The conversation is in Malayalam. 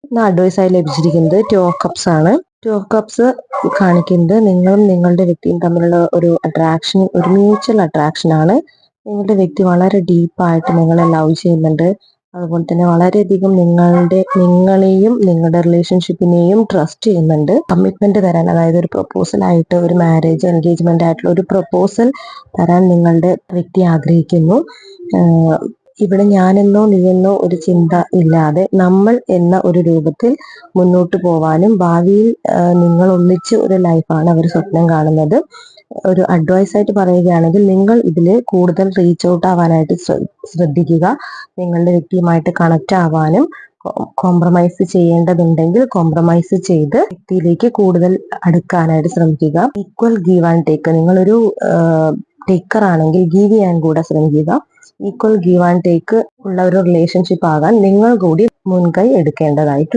ഇന്ന് അഡ്വൈസായി ലഭിച്ചിരിക്കുന്നത് ടു ഓഫ് കപ്സ് ആണ്. ടു ഓഫ് കപ്സ് കാണിക്കുന്നത് നിങ്ങളും നിങ്ങളുടെ വ്യക്തിയും തമ്മിലുള്ള ഒരു അട്രാക്ഷൻ, ഒരു മ്യൂച്വൽ അട്രാക്ഷൻ ആണ്. നിങ്ങളുടെ വ്യക്തി വളരെ ഡീപ്പായിട്ട് നിങ്ങളെ ലവ് ചെയ്യുന്നുണ്ട്. അതുപോലെ തന്നെ വളരെയധികം നിങ്ങളെയും നിങ്ങളുടെ റിലേഷൻഷിപ്പിനെയും ട്രസ്റ്റ് ചെയ്യുന്നുണ്ട്. കമ്മിറ്റ്മെന്റ് തരാൻ, അതായത് ഒരു പ്രൊപ്പോസൽ ആയിട്ട്, ഒരു മാരേജ് എൻഗേജ്മെന്റ് ആയിട്ടുള്ള ഒരു പ്രൊപ്പോസൽ തരാൻ നിങ്ങളുടെ വ്യക്തി ആഗ്രഹിക്കുന്നു. ഇവിടെ ഞാനെന്നോ നീയെന്നോ ഒരു ചിന്ത ഇല്ലാതെ നമ്മൾ എന്ന ഒരു രൂപത്തിൽ മുന്നോട്ട് പോവാനും ഭാവിയിൽ നിങ്ങൾ ഒന്നിച്ച് ഒരു ലൈഫാണ് അവർ സ്വപ്നം കാണുന്നത്. ഒരു അഡ്വൈസ് ആയിട്ട് പറയുകയാണെങ്കിൽ നിങ്ങൾ ഇതിൽ കൂടുതൽ റീച്ച് ഔട്ട് ആവാനായിട്ട് ശ്രദ്ധിക്കുക. നിങ്ങളുടെ വ്യക്തിയുമായിട്ട് കണക്ട് ആവാനും കോംപ്രമൈസ് ചെയ്യേണ്ടതുണ്ടെങ്കിൽ കോംപ്രമൈസ് ചെയ്ത് വ്യക്തിയിലേക്ക് കൂടുതൽ അടുക്കാനായിട്ട് ശ്രമിക്കുക. Equal give and take. നിങ്ങളൊരു ടേക്കർ ആണെങ്കിൽ ഗീവ് ചെയ്യാൻ കൂടെ ശ്രമിക്കുക. ഈക്വൽ ഗീവ് ആൻഡ് ടേക്ക് ഉള്ള ഒരു റിലേഷൻഷിപ്പ് ആകാൻ നിങ്ങൾ കൂടി മുൻകൈ എടുക്കേണ്ടതായിട്ട്